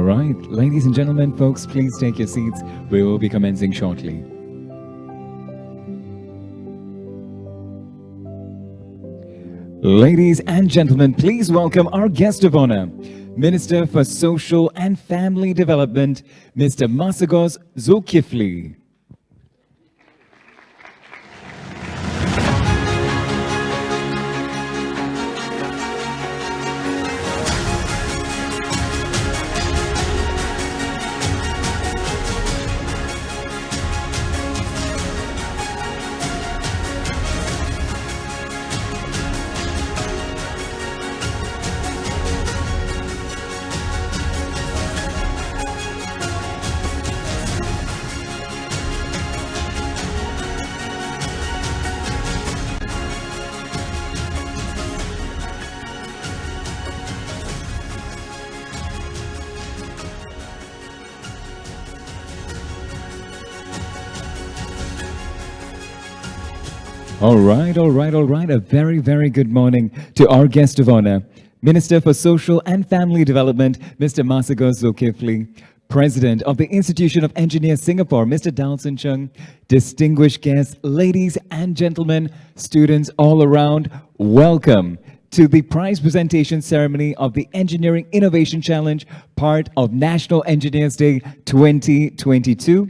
right, ladies and gentlemen, folks, please take your seats. We will be commencing shortly. Ladies and gentlemen, please welcome our guest of honor, Minister for Social and Family Development, Mr. Masagos Zulkifli. All right. A very, very good morning to our guest of honor, Minister for Social and Family Development, Mr. Masagos Zulkifli, President of the Institution of Engineers Singapore, Mr. Dalson Chung, distinguished guests, ladies and gentlemen, students all around, welcome to the prize presentation ceremony of the Engineering Innovation Challenge, part of National Engineers Day 2022.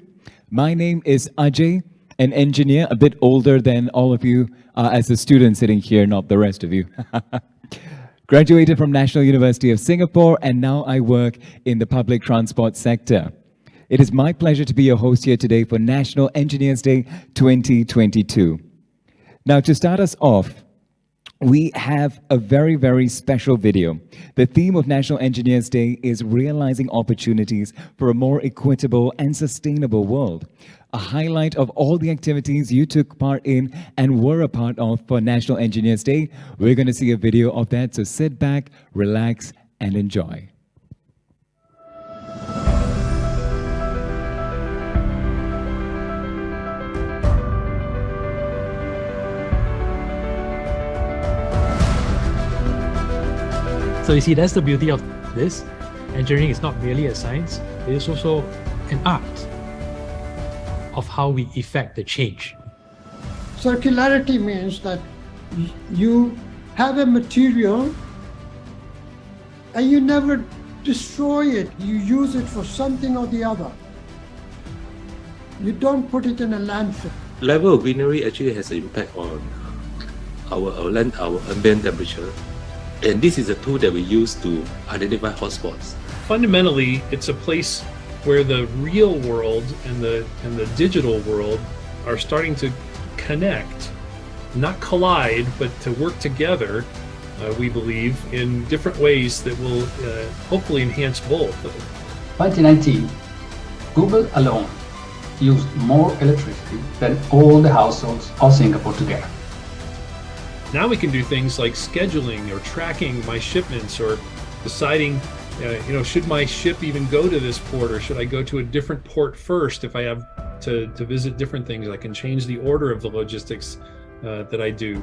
My name is Ajay, an engineer, a bit older than all of you as a student sitting here, not the rest of you. Graduated from National University of Singapore, and now I work in the public transport sector. It is my pleasure to be your host here today for National Engineers Day 2022. Now, to start us off, we have a very, very special video. The theme of National Engineers Day is realizing opportunities for a more equitable and sustainable world. A highlight of all the activities you took part in and were a part of for National Engineers Day. We're going to see a video of that, so sit back, relax, and enjoy. So you see, that's the beauty of this. Engineering is not merely a science, it is also an art of how we effect the change. Circularity means that you have a material and you never destroy it. You use it for something or the other. You don't put it in a landfill. Level of greenery actually has an impact on our ambient temperature. And this is a tool that we use to identify hotspots. Fundamentally, it's a place where the real world and the digital world are starting to connect, not collide, but to work together, we believe, in different ways that will hopefully enhance both. 2019, Google alone used more electricity than all the households of Singapore together. Now we can do things like scheduling or tracking my shipments, or deciding, should my ship even go to this port, or should I go to a different port first if I have to visit different things. I can change the order of the logistics that I do,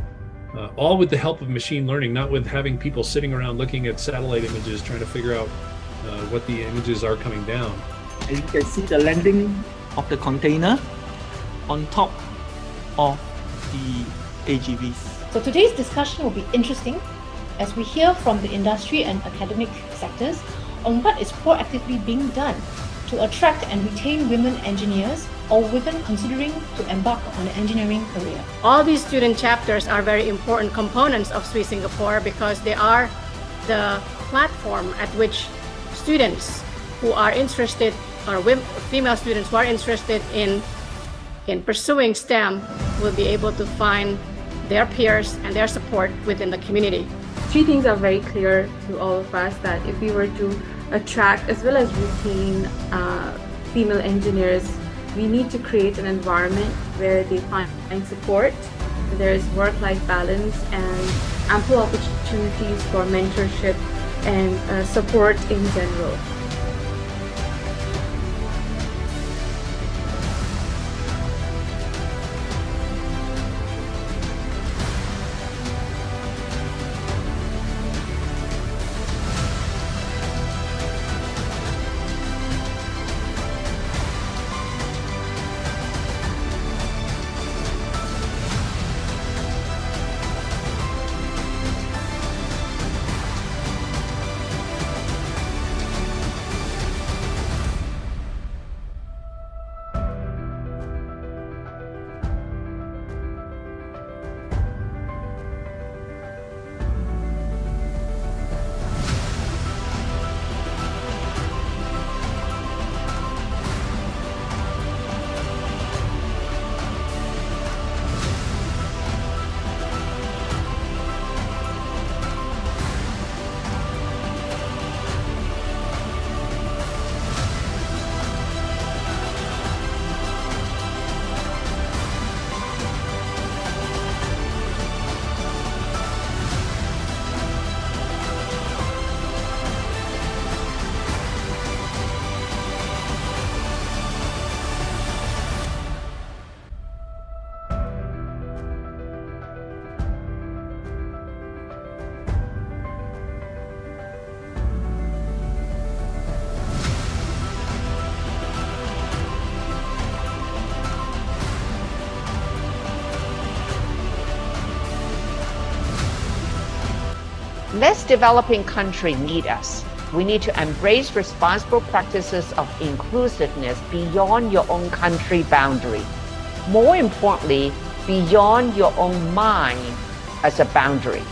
all with the help of machine learning, not with having people sitting around looking at satellite images trying to figure out what the images are coming down. As you can see, the landing of the container on top of the AGVs. So today's discussion will be interesting as we hear from the industry and academic sectors on what is proactively being done to attract and retain women engineers or women considering to embark on an engineering career. All these student chapters are very important components of SWE Singapore because they are the platform at which students who are interested, or female students who are interested in pursuing STEM, will be able to find their peers and their support within the community. Three things are very clear to all of us, that if we were to attract as well as retain female engineers, we need to create an environment where they find support, there is work-life balance, and ample opportunities for mentorship and support in general. Less developing countries need us. We need to embrace responsible practices of inclusiveness beyond your own country boundary. More importantly, beyond your own mind as a boundary.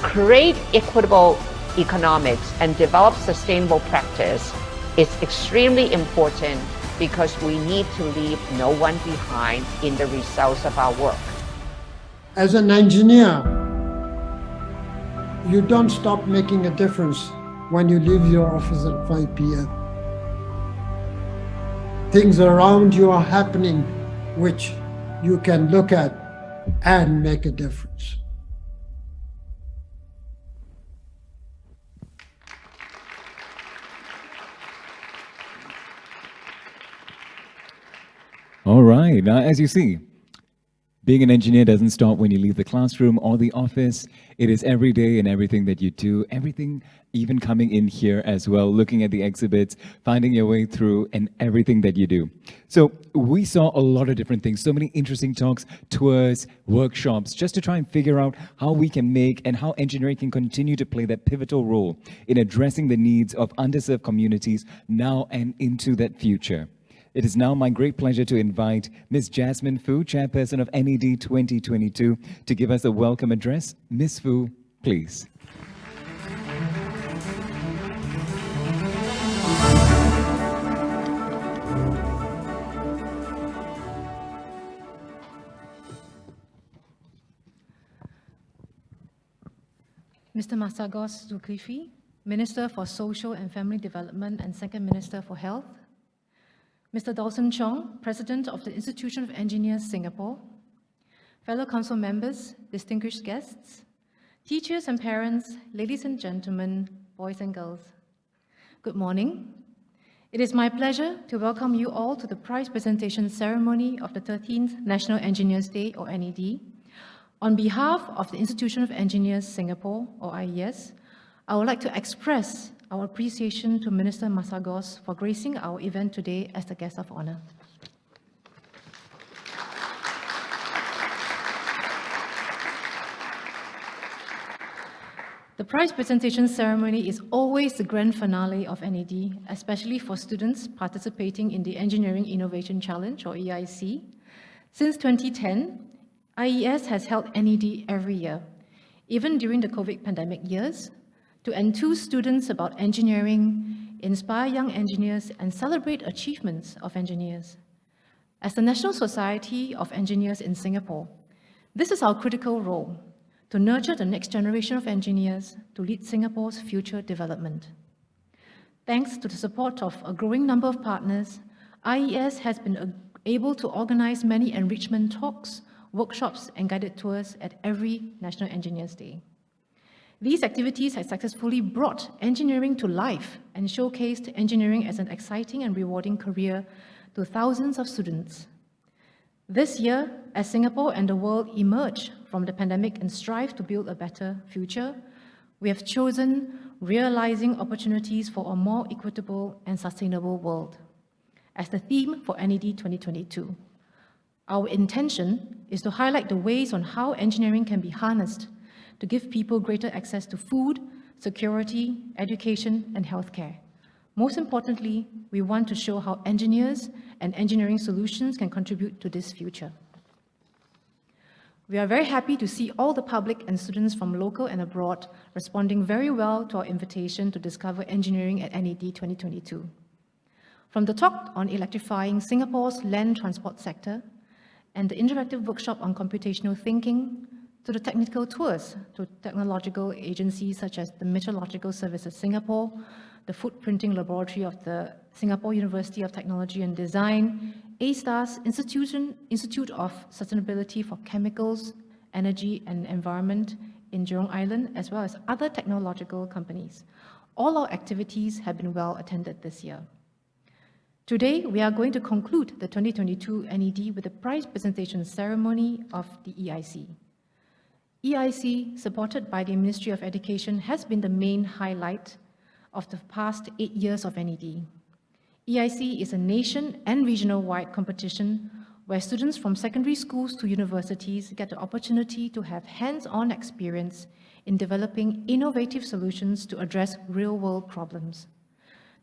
Create equitable economics and develop sustainable practice is extremely important because we need to leave no one behind in the results of our work. As an engineer, you don't stop making a difference when you leave your office at 5 p.m. Things around you are happening which you can look at and make a difference. All right. Now, as you see, being an engineer doesn't stop when you leave the classroom or the office. It is every day and everything that you do, everything even coming in here as well, looking at the exhibits, finding your way through and everything that you do. So we saw a lot of different things, so many interesting talks, tours, workshops, just to try and figure out how we can make and how engineering can continue to play that pivotal role in addressing the needs of underserved communities now and into that future. It is now my great pleasure to invite Ms. Jasmine Fu, Chairperson of NED 2022, to give us a welcome address. Ms. Fu, please. Mr. Masagos Zulkifli, Minister for Social and Family Development and Second Minister for Health. Mr. Dawson Chong, President of the Institution of Engineers Singapore, fellow council members, distinguished guests, teachers and parents, ladies and gentlemen, boys and girls. Good morning. It is my pleasure to welcome you all to the prize presentation ceremony of the 13th National Engineers Day, or NED. On behalf of the Institution of Engineers Singapore, or IES, I would like to express our appreciation to Minister Masagos for gracing our event today as the guest of honor. The prize presentation ceremony is always the grand finale of NED, especially for students participating in the Engineering Innovation Challenge, or EIC. Since 2010, IES has held NED every year, even during the COVID pandemic years, to enthuse students about engineering, inspire young engineers, and celebrate achievements of engineers. As the National Society of Engineers in Singapore, this is our critical role, to nurture the next generation of engineers to lead Singapore's future development. Thanks to the support of a growing number of partners, IES has been able to organize many enrichment talks, workshops, and guided tours at every National Engineers Day. These activities have successfully brought engineering to life and showcased engineering as an exciting and rewarding career to thousands of students. This year, as Singapore and the world emerge from the pandemic and strive to build a better future, we have chosen realizing opportunities for a more equitable and sustainable world as the theme for NED 2022. Our intention is to highlight the ways on how engineering can be harnessed to give people greater access to food, security, education, and healthcare. Most importantly, we want to show how engineers and engineering solutions can contribute to this future. We are very happy to see all the public and students from local and abroad responding very well to our invitation to discover engineering at NED 2022. From the talk on electrifying Singapore's land transport sector and the interactive workshop on computational thinking, to the technical tours to technological agencies such as the Meteorological Services Singapore, the Footprinting Laboratory of the Singapore University of Technology and Design, A-STAR's Institute of Sustainability for Chemicals, Energy and Environment in Jurong Island, as well as other technological companies. All our activities have been well attended this year. Today, we are going to conclude the 2022 NED with the prize presentation ceremony of the EIC. EIC, supported by the Ministry of Education, has been the main highlight of the past 8 years of NED. EIC is a nation and regional-wide competition where students from secondary schools to universities get the opportunity to have hands-on experience in developing innovative solutions to address real-world problems.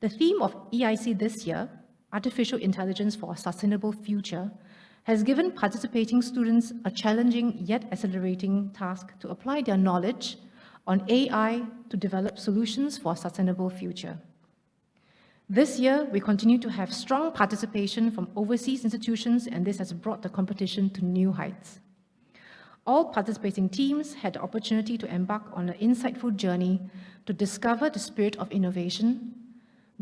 The theme of EIC this year, Artificial Intelligence for a Sustainable Future, has given participating students a challenging yet accelerating task to apply their knowledge on AI to develop solutions for a sustainable future. This year, we continue to have strong participation from overseas institutions, and this has brought the competition to new heights. All participating teams had the opportunity to embark on an insightful journey to discover the spirit of innovation,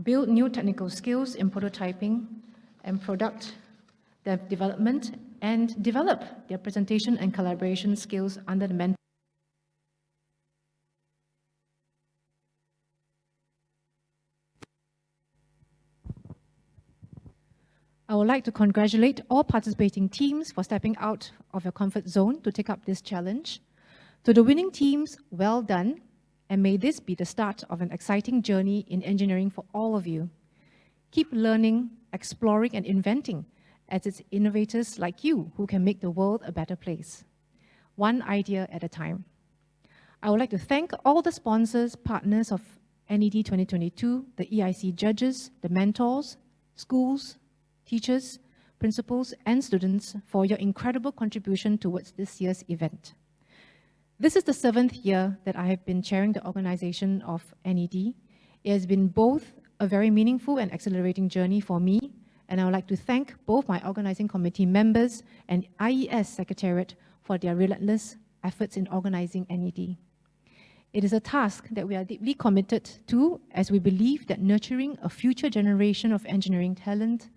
build new technical skills in prototyping and product development, and develop their presentation and collaboration skills under the mentor. I would like to congratulate all participating teams for stepping out of your comfort zone to take up this challenge. To the winning teams, well done, and may this be the start of an exciting journey in engineering for all of you. Keep learning, exploring, and inventing, as it's innovators like you who can make the world a better place, one idea at a time. I would like to thank all the sponsors, partners of NED 2022, the EIC judges, the mentors, schools, teachers, principals, and students for your incredible contribution towards this year's event. This is the 7th year that I have been chairing the organization of NED. It has been both a very meaningful and accelerating journey for me, and I would like to thank both my organizing committee members and IES Secretariat for their relentless efforts in organizing NED. It is a task that we are deeply committed to, as we believe that nurturing a future generation of engineering talent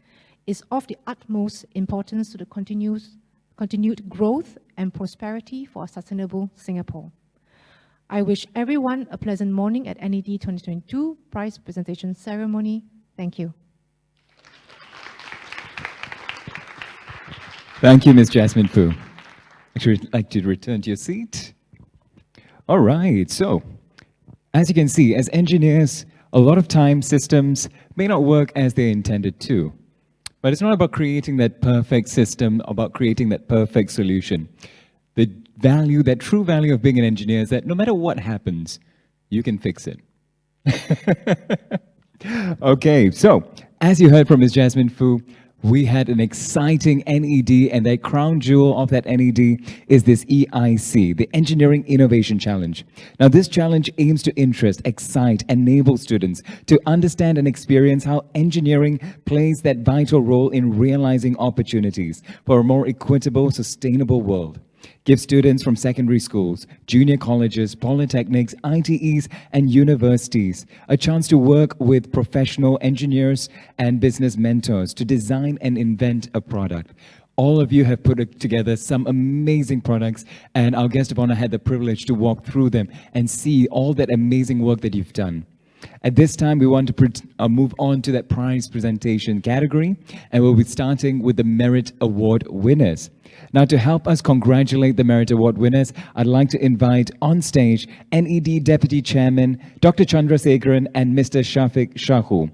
is of the utmost importance to the continued growth and prosperity for a sustainable Singapore. I wish everyone a pleasant morning at NED 2022 prize presentation ceremony. Thank you. Thank you, Ms. Jasmine Fu. Actually, I'd like to return to your seat. All right, so as you can see, as engineers, a lot of times systems may not work as they intended to. But it's not about creating that perfect system, about creating that perfect solution. The value, that true value of being an engineer is that no matter what happens, you can fix it. Okay, so as you heard from Ms. Jasmine Fu, we had an exciting NED, and the crown jewel of that NED is this EIC, the Engineering Innovation Challenge. Now, this challenge aims to interest, excite, enable students to understand and experience how engineering plays that vital role in realizing opportunities for a more equitable, sustainable world. Give students from secondary schools, junior colleges, polytechnics, ITEs, and universities a chance to work with professional engineers and business mentors to design and invent a product. All of you have put together some amazing products, and our guest of honor had the privilege to walk through them and see all that amazing work that you've done. At this time, we want to move on to that prize presentation category, and we'll be starting with the Merit Award winners. Now, to help us congratulate the Merit Award winners, I'd like to invite on stage NED Deputy Chairman Dr. Chandrasekharan and Mr. Shafiq Shahu.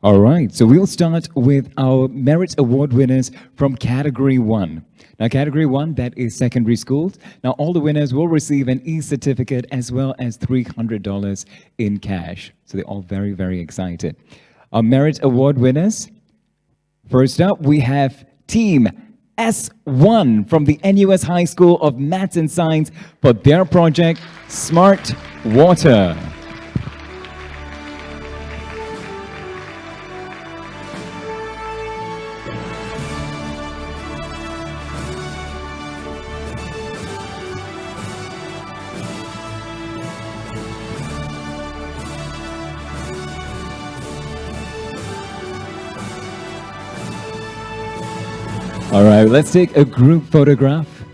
All right, so we'll start with our Merit Award winners from Category 1. Now, Category 1, that is secondary schools. Now, all the winners will receive an e-certificate as well as $300 in cash. So they're all very, very excited. Our Merit Award winners, first up, we have Team S1 from the NUS High School of Maths and Science for their project, Smart Water. All right, let's take a group photograph.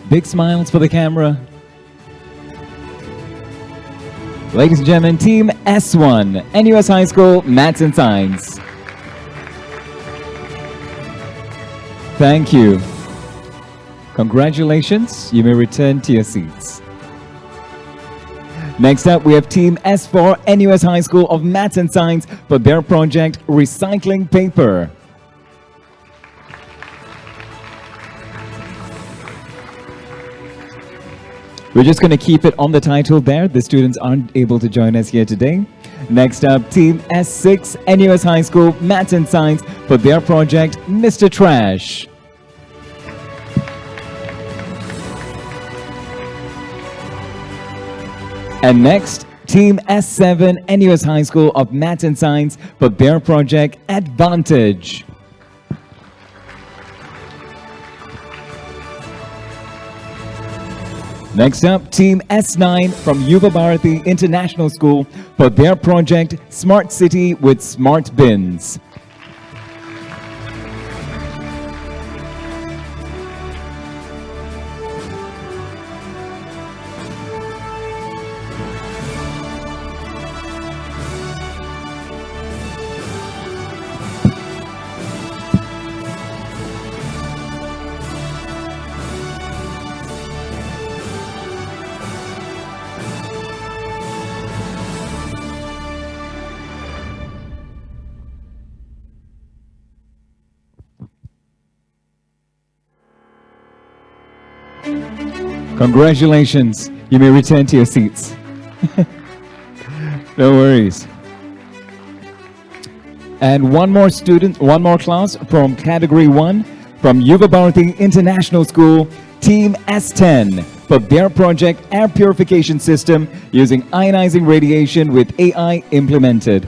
Big smiles for the camera. Ladies and gentlemen, Team S1, NUS High School, Maths and Science. Thank you. Congratulations. You may return to your seats. Next up, we have Team S4 NUS High School of Maths and Science for their project Recycling Paper. We're just going to keep it on the title there. The students aren't able to join us here today. Next up, Team S6 NUS High School Maths and Science for their project Mr. Trash. And next, Team S7 NUS High School of Maths and Science for their project Advantage. Next up, Team S9 from Yuva Bharati International School for their project Smart City with Smart Bins. Congratulations. You may return to your seats. No worries. And one more student, one more class from Category 1 from Yuva Bharati International School, Team S10 for their project Air Purification System using ionizing radiation with AI implemented.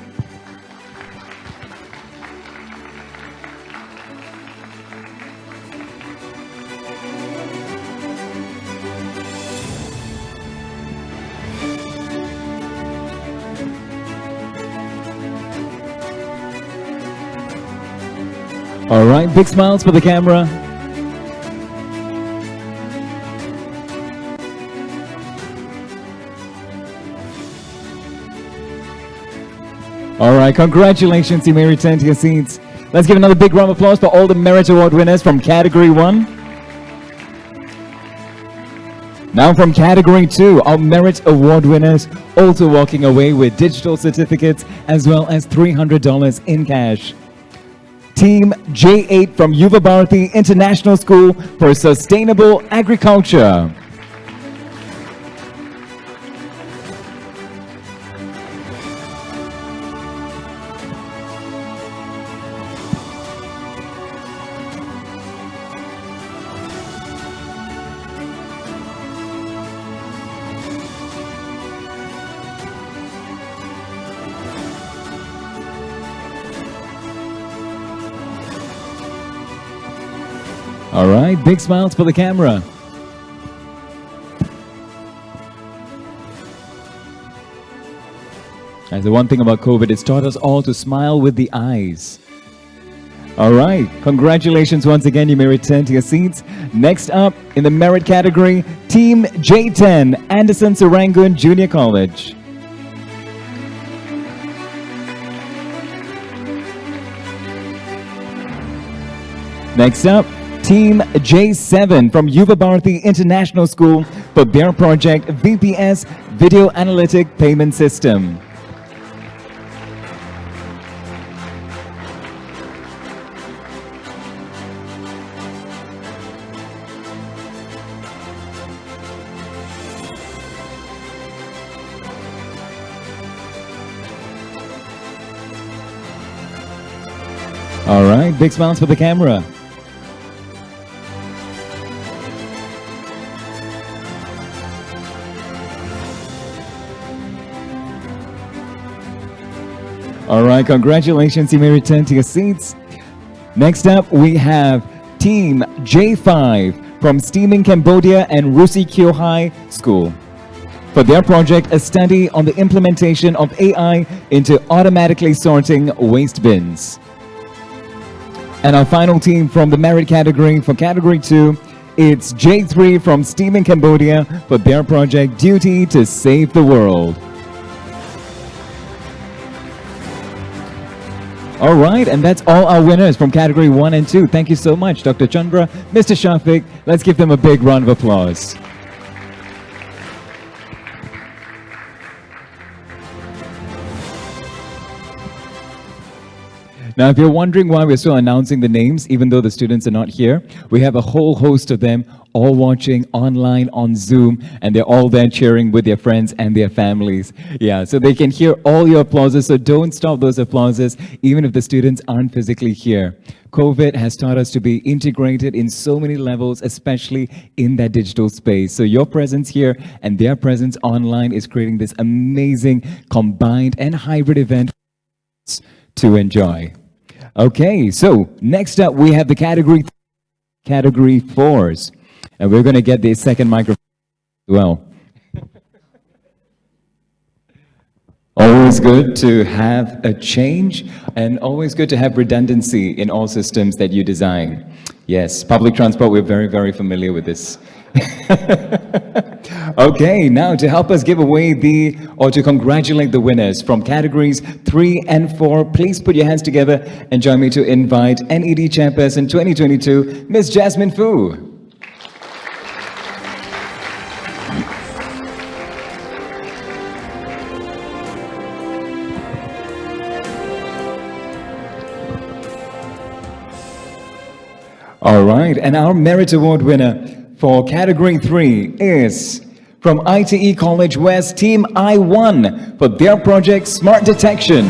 All right, big smiles for the camera. All right, congratulations. You may return to your seats. Let's give another big round of applause for all the Merit Award winners from Category 1. Now from Category 2, our Merit Award winners also walking away with digital certificates as well as $300 in cash. Team J8 from Yuva Bharati International School for Sustainable Agriculture. All right, big smiles for the camera. And the one thing about COVID, it's taught us all to smile with the eyes. All right, congratulations once again. You may return to your seats. Next up in the merit category, Team J10, Anderson Serangoon Junior College. Next up, Team J7 from Yuva Bharati International School for their project VPS Video Analytic Payment System. All right, big smiles for the camera. All right, congratulations. You may return to your seats. Next up, we have Team J5 from Steaming Cambodia and Rusi Kyohai School for their project, a study on the implementation of AI into automatically sorting waste bins. And our final team from the merit category for Category 2, it's J3 from Steaming Cambodia for their project, Duty to Save the World. All right, and that's all our winners from category 1 and 2. Thank you so much, Dr. Chandra, Mr. Shafiq. Let's give them a big round of applause. Now, if you're wondering why we're still announcing the names, even though the students are not here, we have a whole host of them all watching online on Zoom, and they're all there cheering with their friends and their families. Yeah, so they can hear all your applauses, so don't stop those applauses, even if the students aren't physically here. COVID has taught us to be integrated in so many levels, especially in that digital space. So your presence here and their presence online is creating this amazing combined and hybrid event to enjoy. Okay, so next up we have the category 4s, and we're going to get the second microphone as well. Always good to have a change, and always good to have redundancy in all systems that you design. Yes, public transport, we're very, very familiar with this. Okay, now to help us give away to congratulate the winners from categories 3 and 4, please put your hands together and join me to invite NED Chairperson 2022, Ms. Jasmine Fu. All right, and our Merit Award winner for category 3 is from ITE College West, Team I1, for their project Smart Detection.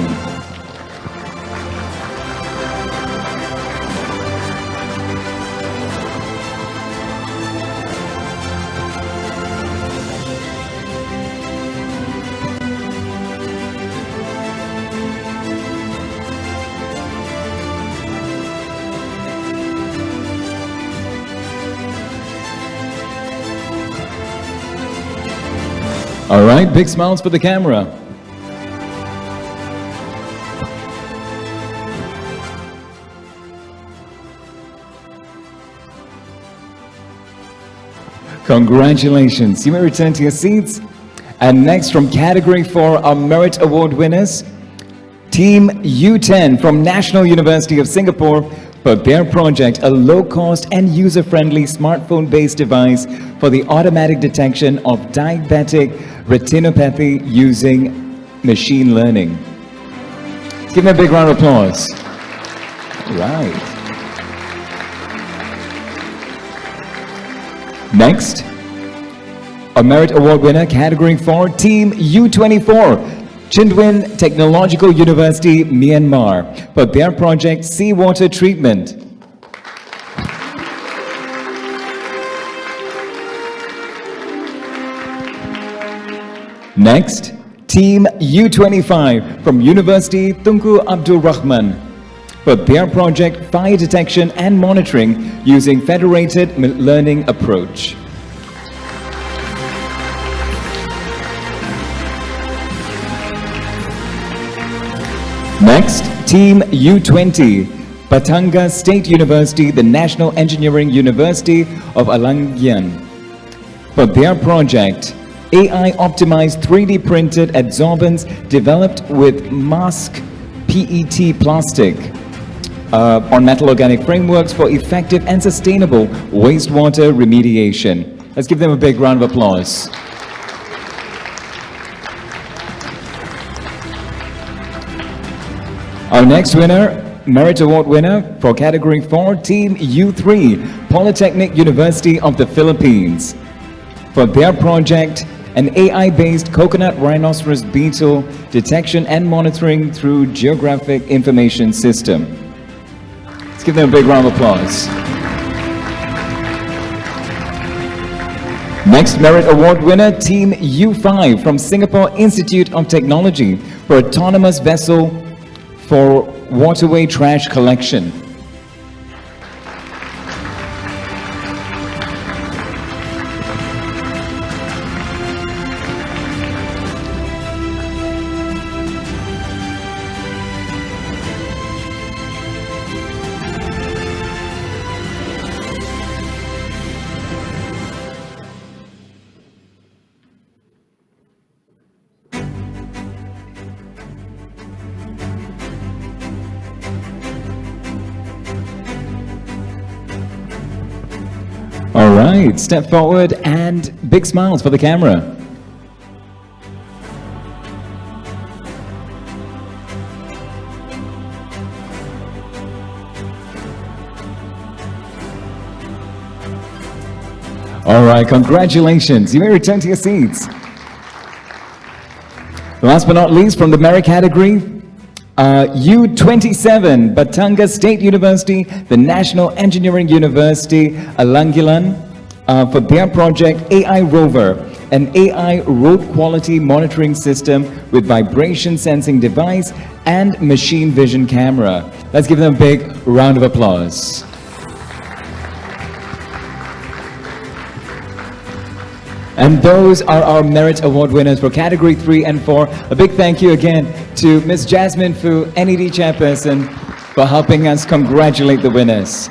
All right, big smiles for the camera. Congratulations. You may return to your seats. And next, from category 4, our Merit Award winners, Team U10 from National University of Singapore, for their project, a low-cost and user-friendly smartphone-based device for the automatic detection of diabetic retinopathy using machine learning. Let's give them a big round of applause. All right. Next, a Merit Award winner, category 4, Team U24, Chindwin Technological University, Myanmar, for their project Seawater Treatment. Next, Team U25 from University Tunku Abdul Rahman, for their project Fire Detection and Monitoring using Federated Learning Approach. Next, Team U20, Batanga State University, the National Engineering University of Alangyan, for their project, AI-optimized 3D printed adsorbents developed with mask PET plastic on metal organic frameworks for effective and sustainable wastewater remediation. Let's give them a big round of applause. Our next winner, Merit Award winner for category 4, Team U3, Polytechnic University of the Philippines, for their project, an AI-based coconut rhinoceros beetle detection and monitoring through geographic information system. Let's give them a big round of applause. Next Merit Award winner, Team U5 from Singapore Institute of Technology, for autonomous vessel for waterway trash collection. right, step forward and big smiles for the camera. All right, congratulations. You may return to your seats. Last but not least, from the merit category, U27, Batangas State University, the National Engineering University, Alangilan, for their project AI Rover, an AI road quality monitoring system with vibration sensing device and machine vision camera. Let's give them a big round of applause. And those are our Merit Award winners for Category 3 and 4. A big thank you again to Ms. Jasmine Fu, NED Chairperson, for helping us congratulate the winners.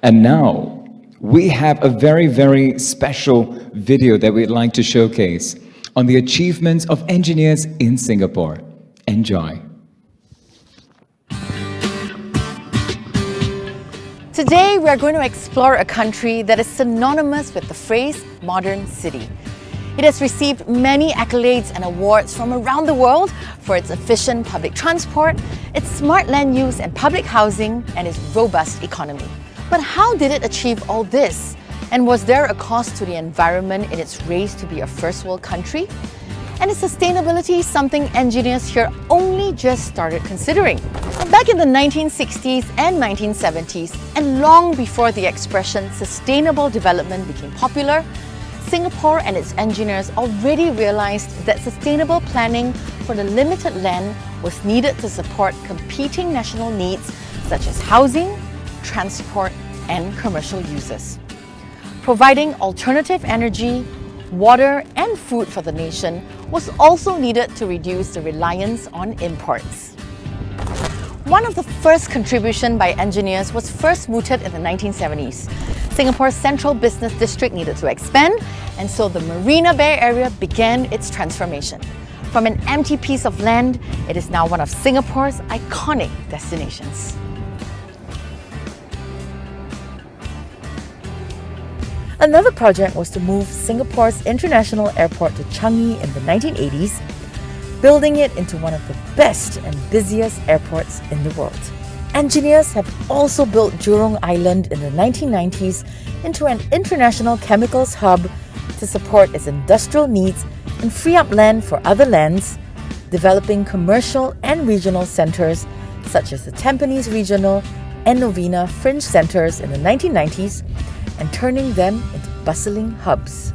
And now, we have a very, very special video that we'd like to showcase on the achievements of engineers in Singapore. Enjoy. Today, we are going to explore a country that is synonymous with the phrase modern city. It has received many accolades and awards from around the world for its efficient public transport, its smart land use and public housing, and its robust economy. But how did it achieve all this? And was there a cost to the environment in its race to be a first world country? And is sustainability something engineers here only just started considering? Back in the 1960s and 1970s, and long before the expression sustainable development became popular, Singapore and its engineers already realized that sustainable planning for the limited land was needed to support competing national needs such as housing, transport, and commercial uses. Providing alternative energy, water, and food for the nation was also needed to reduce the reliance on imports. One of the first contributions by engineers was first mooted in the 1970s. Singapore's central business district needed to expand, and so the Marina Bay area began its transformation. From an empty piece of land, it is now one of Singapore's iconic destinations. Another project was to move Singapore's international airport to Changi in the 1980s, building it into one of the best and busiest airports in the world. Engineers have also built Jurong Island in the 1990s into an international chemicals hub to support its industrial needs and free up land for other lands, developing commercial and regional centres such as the Tampines Regional and Novena Fringe Centres in the 1990s, and turning them into bustling hubs.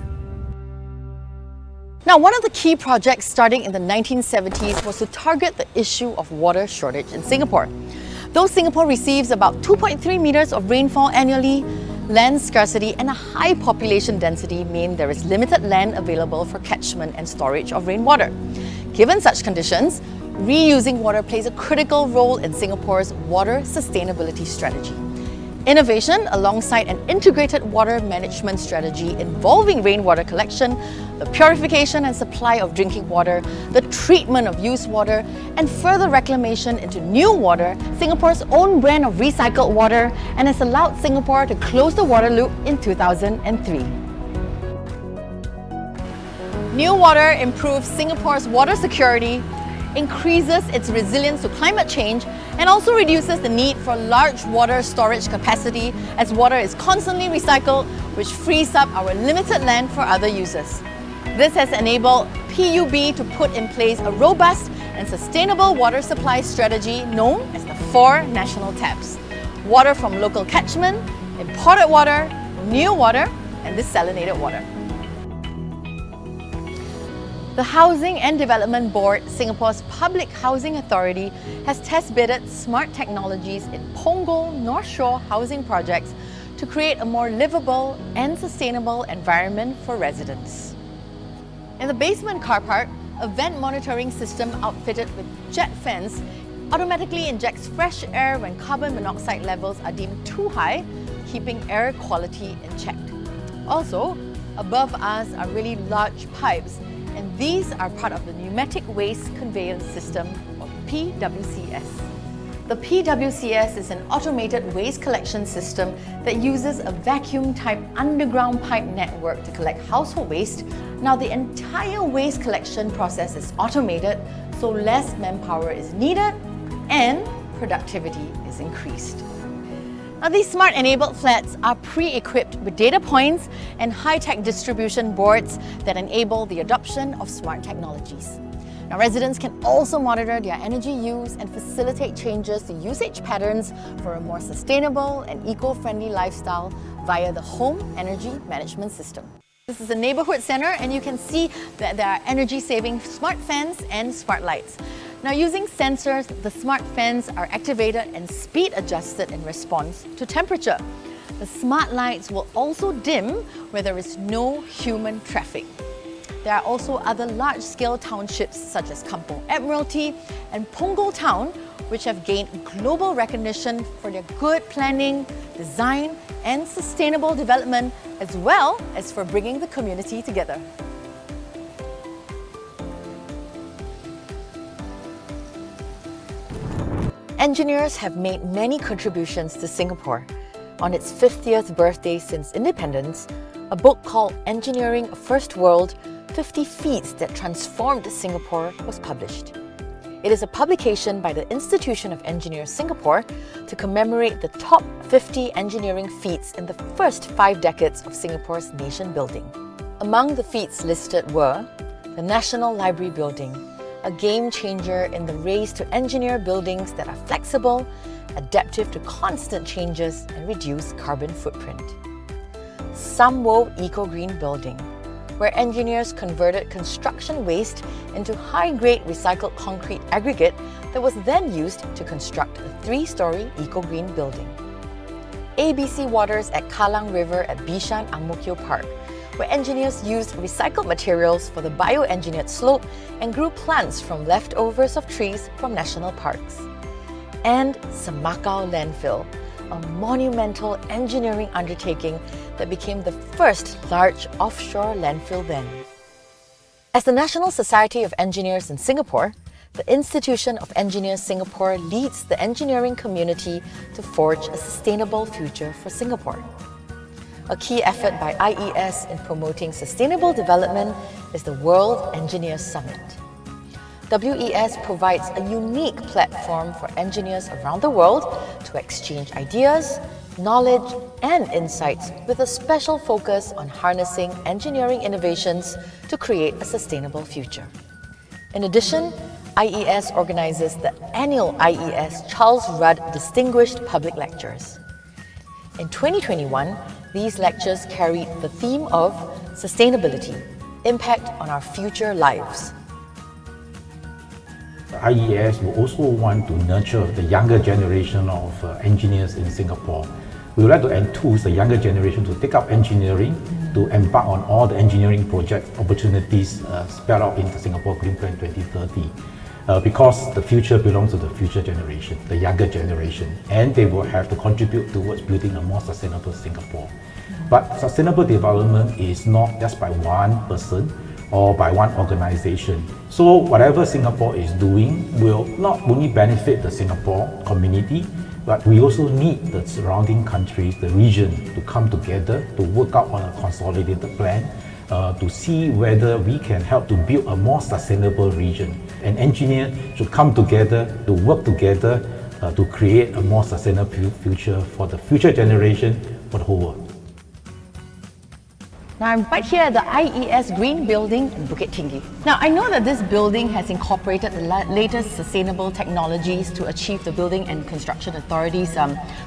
Now, one of the key projects starting in the 1970s was to target the issue of water shortage in Singapore. Though Singapore receives about 2.3 meters of rainfall annually, land scarcity and a high population density mean there is limited land available for catchment and storage of rainwater. Given such conditions, reusing water plays a critical role in Singapore's water sustainability strategy. Innovation alongside an integrated water management strategy involving rainwater collection, the purification and supply of drinking water, the treatment of used water, and further reclamation into new water, Singapore's own brand of recycled water, and has allowed Singapore to close the water loop in 2003. New water improves Singapore's water security, increases its resilience to climate change, and also reduces the need for large water storage capacity as water is constantly recycled, which frees up our limited land for other uses. This has enabled PUB to put in place a robust and sustainable water supply strategy known as the 4 national taps: water from local catchment, imported water, new water, and desalinated water. The Housing and Development Board, Singapore's public housing authority, has test-bidded smart technologies in Punggol North Shore housing projects to create a more livable and sustainable environment for residents. In the basement car park, a vent monitoring system outfitted with jet fans automatically injects fresh air when carbon monoxide levels are deemed too high, keeping air quality in check. Also, above us are really large pipes, and these are part of the Pneumatic Waste Conveyance System, or PWCS. The PWCS is an automated waste collection system that uses a vacuum-type underground pipe network to collect household waste. Now, the entire waste collection process is automated, so less manpower is needed and productivity is increased. Now, these smart-enabled flats are pre-equipped with data points and high-tech distribution boards that enable the adoption of smart technologies. Now, residents can also monitor their energy use and facilitate changes to usage patterns for a more sustainable and eco-friendly lifestyle via the home energy management system. This is a neighborhood center, and you can see that there are energy-saving smart fans and smart lights. Now, using sensors, the smart fans are activated and speed adjusted in response to temperature. The smart lights will also dim where there is no human traffic. There are also other large-scale townships such as Kampong Admiralty and Punggol Town, which have gained global recognition for their good planning, design, and sustainable development, as well as for bringing the community together. Engineers have made many contributions to Singapore. On its 50th birthday since independence, a book called Engineering First World, 50 Feats That Transformed Singapore was published. It is a publication by the Institution of Engineers Singapore to commemorate the top 50 engineering feats in the first 5 decades of Singapore's nation building. Among the feats listed were the National Library Building, a game changer in the race to engineer buildings that are flexible, adaptive to constant changes, and reduce carbon footprint. Samwo Eco-Green Building, where engineers converted construction waste into high-grade recycled concrete aggregate that was then used to construct a 3-story eco-green building. ABC Waters at Kallang River at Bishan Ang Mo Kio Park, where engineers used recycled materials for the bioengineered slope and grew plants from leftovers of trees from national parks. And Semakau Landfill, a monumental engineering undertaking that became the first large offshore landfill then. As the National Society of Engineers in Singapore, the Institution of Engineers Singapore leads the engineering community to forge a sustainable future for Singapore. A key effort by IES in promoting sustainable development is the World Engineers Summit. WES provides a unique platform for engineers around the world to exchange ideas, knowledge, and insights with a special focus on harnessing engineering innovations to create a sustainable future. In addition, IES organizes the annual IES Charles Rudd Distinguished Public Lectures. In 2021, these lectures carried the theme of Sustainability, Impact on Our Future Lives. IES will also want to nurture the younger generation of engineers in Singapore. We would like to enthuse the younger generation to take up engineering, to embark on all the engineering project opportunities spelled out in the Singapore Green Plan 2030. Because the future belongs to the future generation, the younger generation, and they will have to contribute towards building a more sustainable Singapore. But sustainable development is not just by one person or by one organization. So whatever Singapore is doing will not only benefit the Singapore community, but we also need the surrounding countries, the region, to come together to work out on a consolidated plan to see whether we can help to build a more sustainable region. And engineers should come together to work together to create a more sustainable future for the future generation, for the whole world. Now I'm right here at the IES Green Building in Bukit Tinggi. Now I know that this building has incorporated the latest sustainable technologies to achieve the Building and Construction Authority's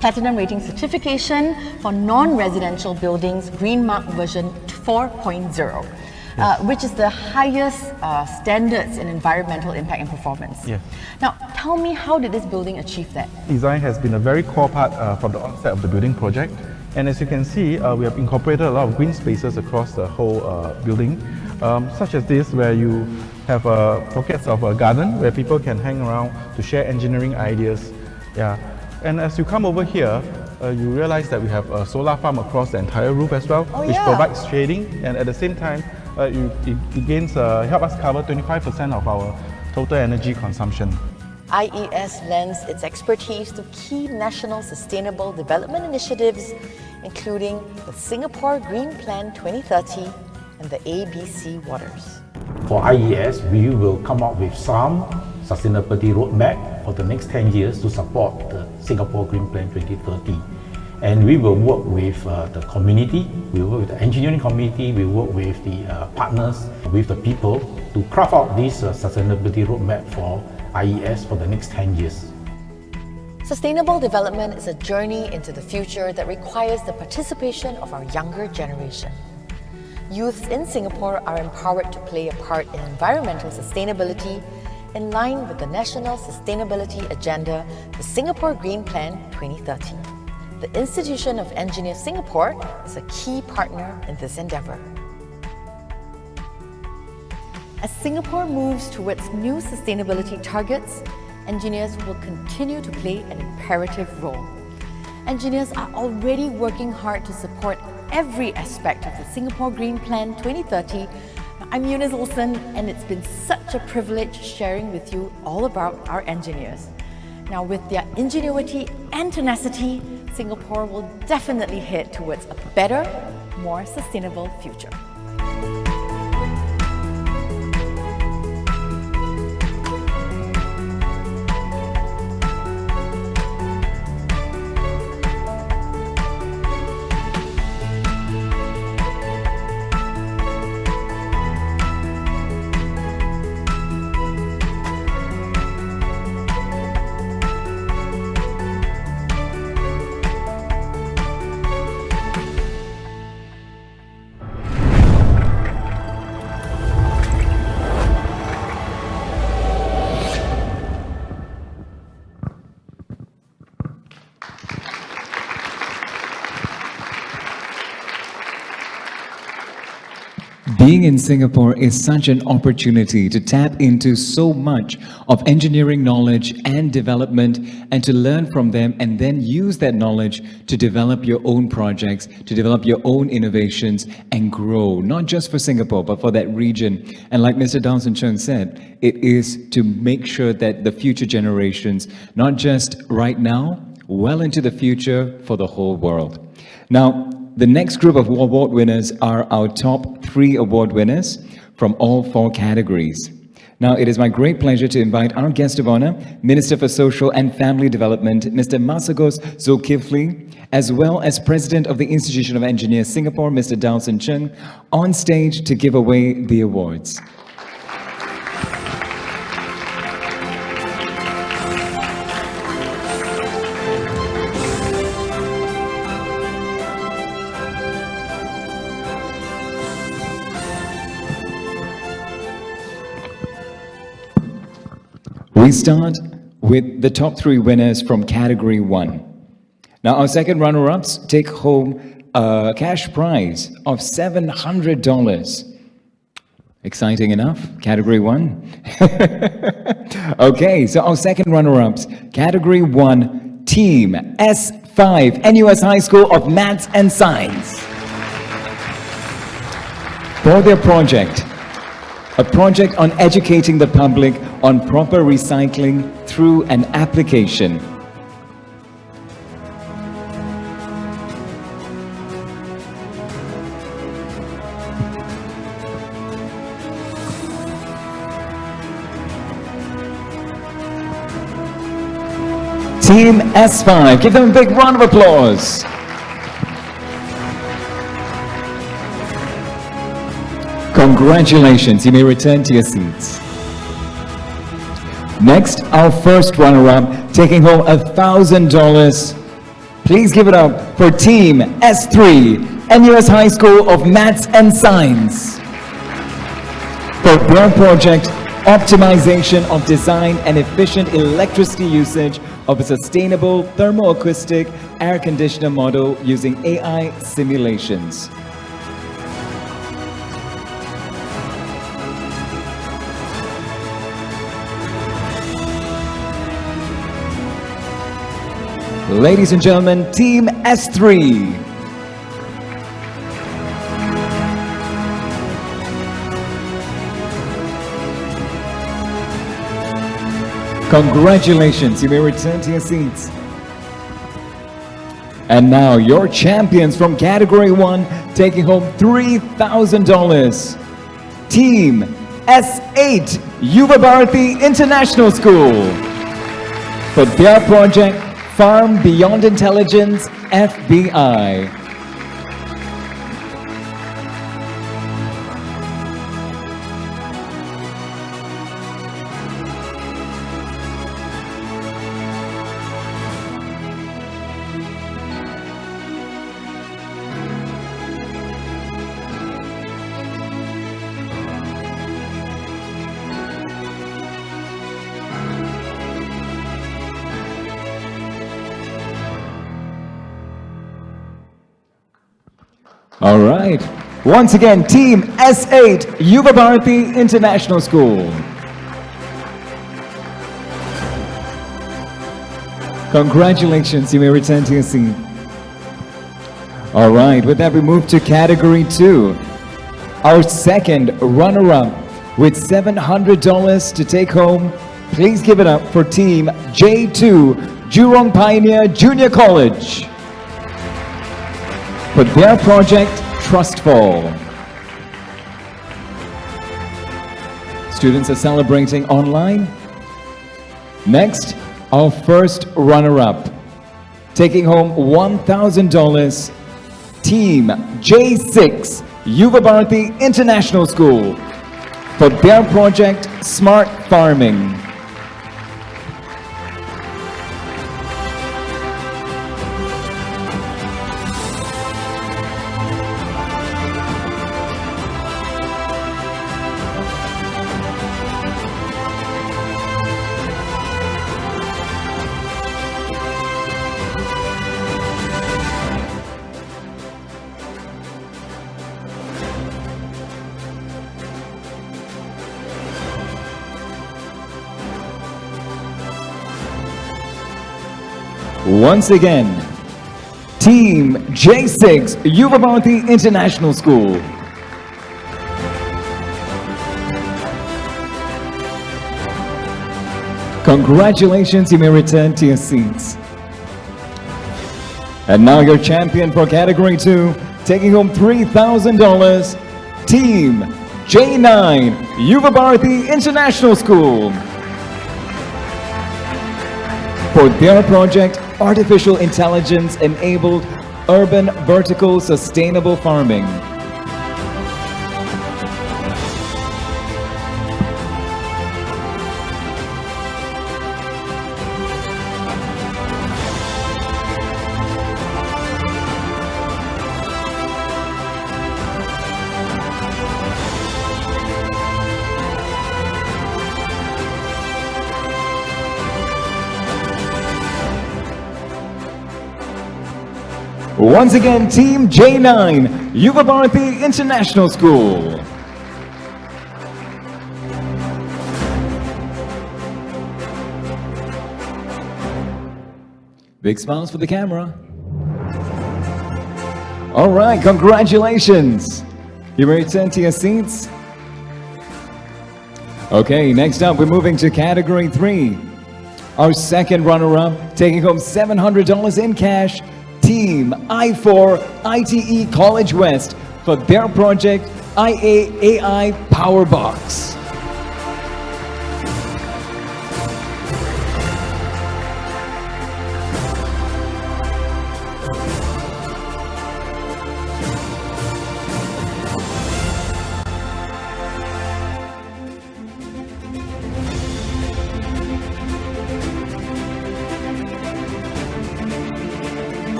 Platinum Rating Certification for non-residential buildings, Green Mark version 4.0. Which is the highest standards in environmental impact and performance. Yeah. Now, tell me, how did this building achieve that? Design has been a very core part from the onset of the building project. And as you can see, we have incorporated a lot of green spaces across the whole building, such as this, where you have pockets of a garden where people can hang around to share engineering ideas. Yeah. And as you come over here, you realize that we have a solar farm across the entire roof as well, which provides shading, and at the same time, it gains help us cover 25% of our total energy consumption. IES lends its expertise to key national sustainable development initiatives, including the Singapore Green Plan 2030 and the ABC Waters. For IES, we will come up with some sustainability roadmap for the next 10 years to support the Singapore Green Plan 2030. And we will work with the community, we will work with the engineering community, we will work with the partners, with the people to craft out this sustainability roadmap for IES for the next 10 years. Sustainable development is a journey into the future that requires the participation of our younger generation. Youths in Singapore are empowered to play a part in environmental sustainability in line with the National Sustainability Agenda, the Singapore Green Plan 2030. The Institution of Engineers Singapore is a key partner in this endeavour. As Singapore moves towards new sustainability targets, engineers will continue to play an imperative role. Engineers are already working hard to support every aspect of the Singapore Green Plan 2030. I'm Eunice Olsen, and it's been such a privilege sharing with you all about our engineers. Now, with their ingenuity and tenacity, Singapore will definitely head towards a better, more sustainable future. Being in Singapore is such an opportunity to tap into so much of engineering knowledge and development and to learn from them and then use that knowledge to develop your own projects, to develop your own innovations and grow, not just for Singapore, but for that region. And like Mr. Dawson Chung said, it is to make sure that the future generations, not just right now, well into the future for the whole world. Now, the next group of award winners are our top 3 award winners from all 4 categories. Now, it is my great pleasure to invite our guest of honor, Minister for Social and Family Development, Mr. Masagos Zulkifli, as well as President of the Institution of Engineers Singapore, Mr. Dawson Chung, on stage to give away the awards. We start with the top 3 winners from Category 1. Now, our second runner-ups take home a cash prize of $700. Exciting enough? Category 1? Okay, so our second runner-ups, Category 1, Team S5, NUS High School of Maths and Science. For their project, a project on educating the public on proper recycling through an application. Team S5, give them a big round of applause. Congratulations, you may return to your seats. Next, our first runner-up, taking home $1,000. Please give it up for Team S3, NUS High School of Maths and Science. For their project, optimization of design and efficient electricity usage of a sustainable thermoacoustic air conditioner model using AI simulations. Ladies and gentlemen, Team S3. Congratulations, you may return to your seats. And now your champions from Category 1 taking home $3,000. Team S8 Yuva Bharati International School for their project Farm Beyond Intelligence FBI. All right. Once again, Team S8 Yuva Bharati International School. Congratulations, you may return to your seat. All right, with that we move to Category 2. Our second runner-up with $700 to take home. Please give it up for Team J2 Jurong Pioneer Junior College for their project Trustfall. Students are celebrating online. Next, our first runner-up, taking home $1,000, Team J6 Yuva Bharati International School for their project Smart Farming. Once again, Team J6 Yuva Bharati International School. Congratulations, you may return to your seats. And now your champion for Category 2, taking home $3,000, Team J9 Yuva Bharati International School for their project Artificial Intelligence Enabled Urban Vertical Sustainable Farming. Once again, Team J9 Yuva Bharati International School. Big smiles for the camera. All right, congratulations. You may return to your seats. Okay, next up, we're moving to Category 3. Our second runner-up, taking home $700 in cash, Team I4 ITE College West for their project IAAI Power Box.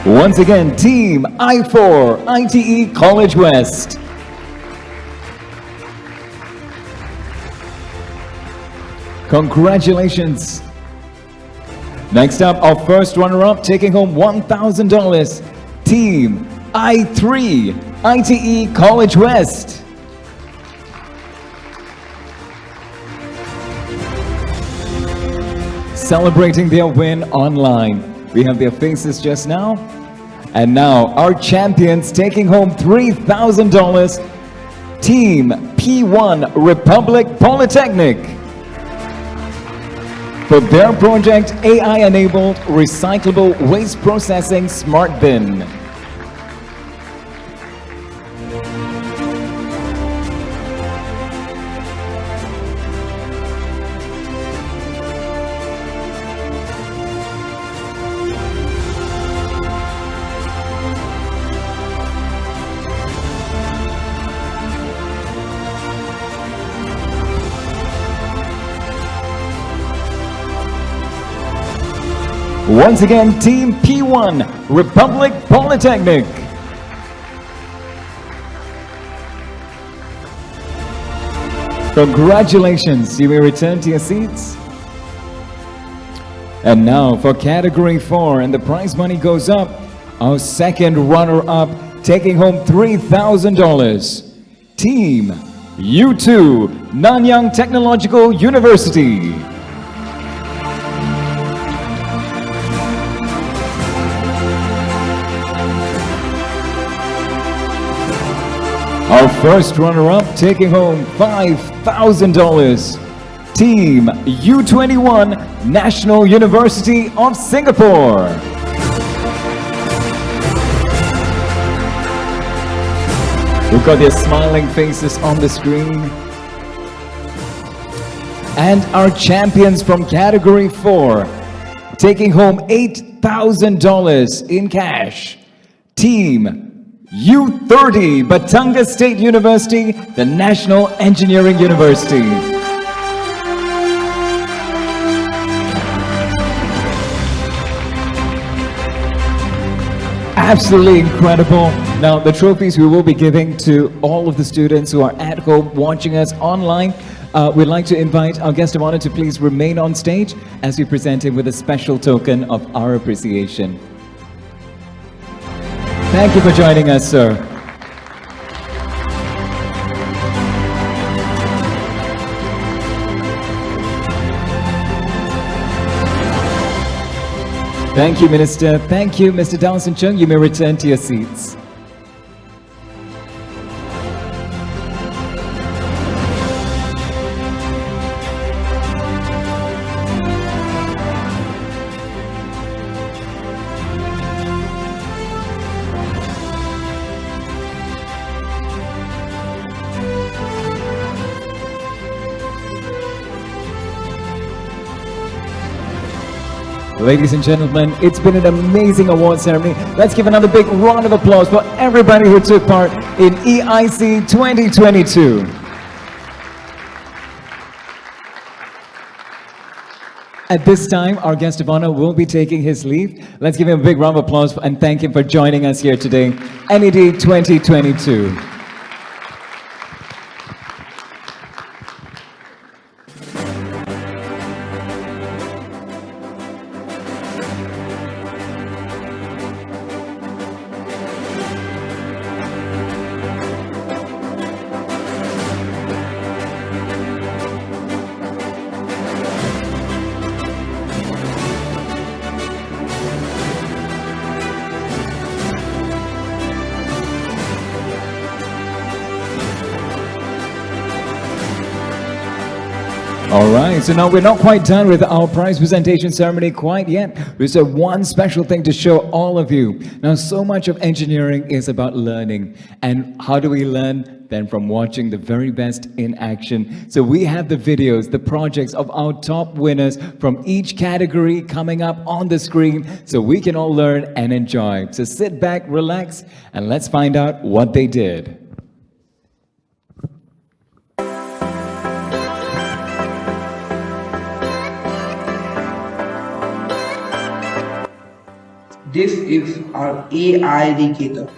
Once again, Team I4 ITE College West. Congratulations. Next up, our first runner-up, taking home $1,000, Team I3 ITE College West. Celebrating their win online. We have their faces just now. And now our champions taking home $3,000, Team P1 Republic Polytechnic. For their project, AI-enabled recyclable waste processing smart bin. Once again, Team P1 Republic Polytechnic. Congratulations, you may return to your seats. And now for category 4, and the prize money goes up. Our second runner-up taking home $3,000. Team U2 Nanyang Technological University. Our first runner-up taking home $5,000. Team U21 National University of Singapore. We've got their smiling faces on the screen. And our champions from category 4 taking home $8,000 in cash. Team U30 Batangas State University, the National Engineering University. Absolutely incredible. Now, the trophies we will be giving to all of the students who are at home watching us online. We'd like to invite our guest of honor to please remain on stage as we present him with a special token of our appreciation. Thank you for joining us, sir. Thank you, Minister. Thank you, Mr. Dawson Chung. You may return to your seats. Ladies and gentlemen, it's been an amazing award ceremony. Let's give another big round of applause for everybody who took part in EIC 2022. At this time, our guest of honor will be taking his leave. Let's give him a big round of applause and thank him for joining us here today. NED 2022. All right, so now we're not quite done with our prize presentation ceremony quite yet. There's one special thing to show all of you. Now, so much of engineering is about learning. And how do we learn? Then from watching the very best in action. So we have the videos, the projects of our top winners from each category coming up on the screen so we can all learn and enjoy. So sit back, relax, and let's find out what they did. This is our AI irrigator.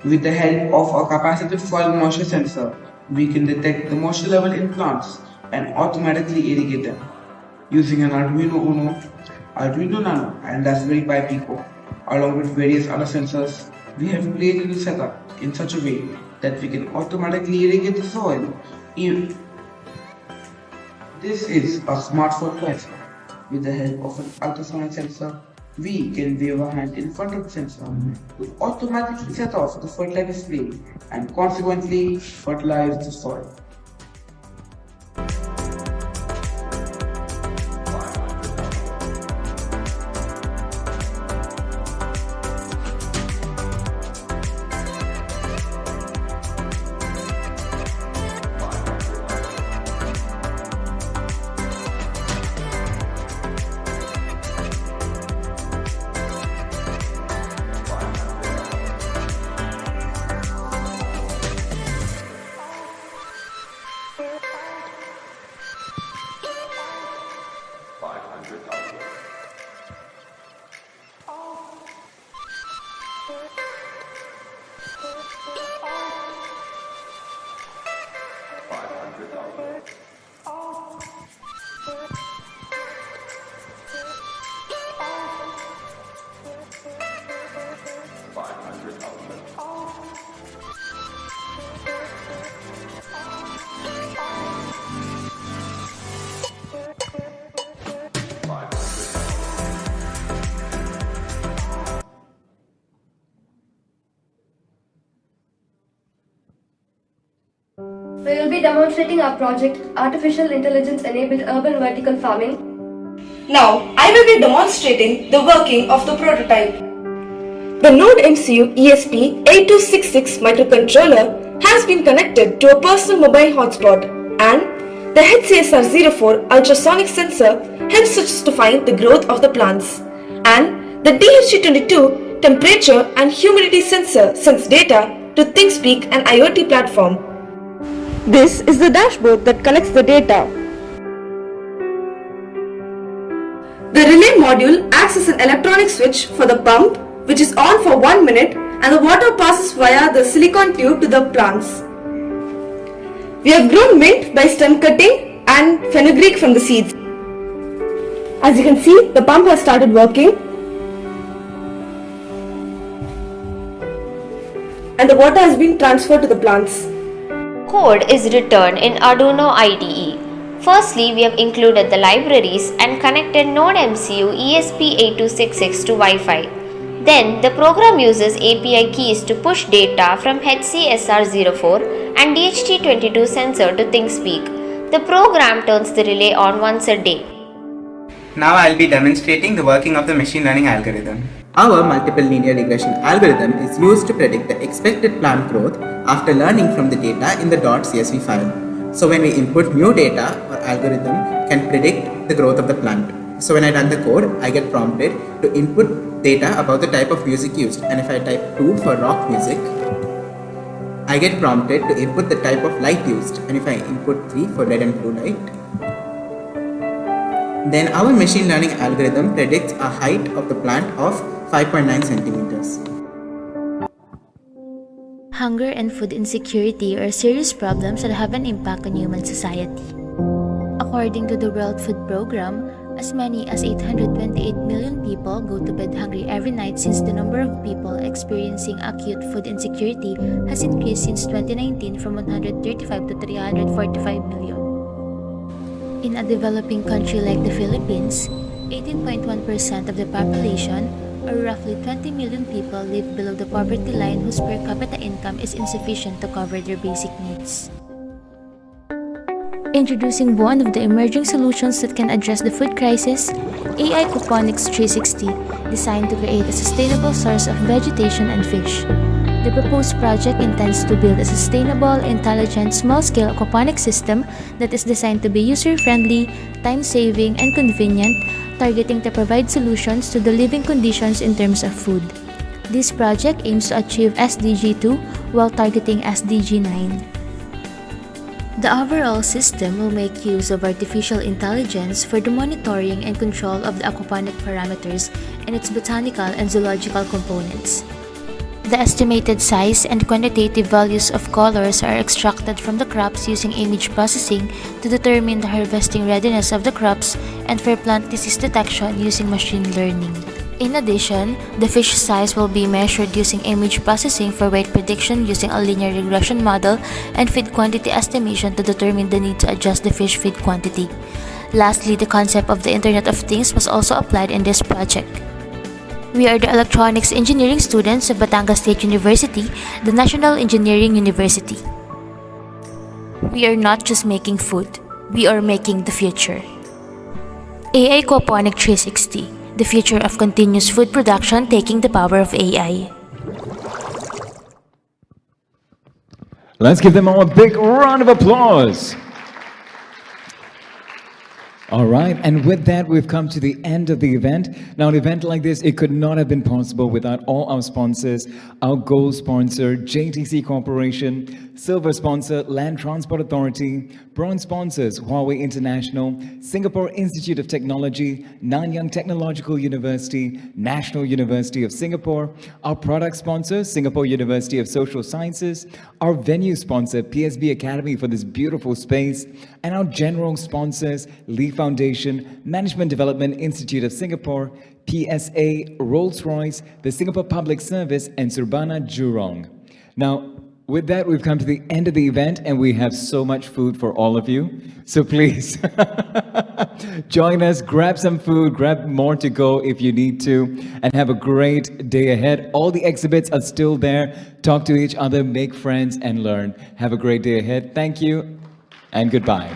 With the help of a capacitive soil moisture sensor, we can detect the moisture level in plants and automatically irrigate them. Using an Arduino Uno, Arduino Nano and Raspberry Pi Pico, along with various other sensors, we have created the setup in such a way that we can automatically irrigate the soil. This is a smartphone cleanser. With the help of an ultrasonic sensor, We can wave our hand in front of the sensor to automatically set off the fertilizer spray and consequently fertilize the soil. We will be demonstrating our project, Artificial Intelligence Enabled Urban Vertical Farming. Now, I will be demonstrating the working of the prototype. The Node MCU ESP8266 microcontroller has been connected to a personal mobile hotspot, and the HCSR04 ultrasonic sensor helps us to find the growth of the plants, and the DHT22 temperature and humidity sensor sends data to ThinkSpeak and IoT platform. This is the dashboard that collects the data. The relay module acts as an electronic switch for the pump, which is on for 1 minute, and the water passes via the silicon tube to the plants. We have grown mint by stem cutting and fenugreek from the seeds. As you can see, the pump has started working, and the water has been transferred to the plants. Code is written in Arduino IDE. Firstly, we have included the libraries and connected Node MCU ESP8266 to Wi-Fi. Then, the program uses API keys to push data from HCSR04 and DHT22 sensor to ThinkSpeak. The program turns the relay on once a day. Now I'll be demonstrating the working of the machine learning algorithm. Our multiple linear regression algorithm is used to predict the expected plant growth after learning from the data in the .csv file. So when we input new data, our algorithm can predict the growth of the plant. So when I run the code, I get prompted to input data about the type of music used, and if I type 2 for rock music, I get prompted to input the type of light used, and if I input 3 for red and blue light, then our machine learning algorithm predicts a height of the plant of 5.9 centimeters. Hunger and food insecurity are serious problems that have an impact on human society. According to the World Food Programme, as many as 828 million people go to bed hungry every night, since the number of people experiencing acute food insecurity has increased since 2019 from 135 to 345 million. In a developing country like the Philippines, 18.1% of the population, or roughly 20 million people, live below the poverty line, whose per capita income is insufficient to cover their basic needs. Introducing one of the emerging solutions that can address the food crisis, AI Aquaponics 360, designed to create a sustainable source of vegetation and fish. The proposed project intends to build a sustainable, intelligent, small-scale aquaponic system that is designed to be user-friendly, time-saving, and convenient, targeting to provide solutions to the living conditions in terms of food. This project aims to achieve SDG 2 while targeting SDG 9. The overall system will make use of artificial intelligence for the monitoring and control of the aquaponic parameters and its botanical and zoological components. The estimated size and quantitative values of colors are extracted from the crops using image processing to determine the harvesting readiness of the crops and for plant disease detection using machine learning. In addition, the fish size will be measured using image processing for weight prediction using a linear regression model and feed quantity estimation to determine the need to adjust the fish feed quantity. Lastly, the concept of the Internet of Things was also applied in this project. We are the electronics engineering students of Batangas State University, the National Engineering University. We are not just making food, we are making the future. AI Aquaponic 360, the future of continuous food production taking the power of AI. Let's give them all a big round of applause. All right, and with that, we've come to the end of the event. Now, an event like this, it could not have been possible without all our sponsors, our gold sponsor, JTC Corporation, silver sponsor, Land Transport Authority, bronze sponsors, Huawei International, Singapore Institute of Technology, Nanyang Technological University, National University of Singapore, our product sponsor, Singapore University of Social Sciences, our venue sponsor, PSB Academy for this beautiful space, and our general sponsors, Lee Foundation, Management Development Institute of Singapore, PSA, Rolls-Royce, the Singapore Public Service, and Surbana Jurong. Now, with that, we've come to the end of the event, and we have so much food for all of you. So please, join us, grab some food, grab more to go if you need to, and have a great day ahead. All the exhibits are still there. Talk to each other, make friends, and learn. Have a great day ahead. Thank you, and goodbye.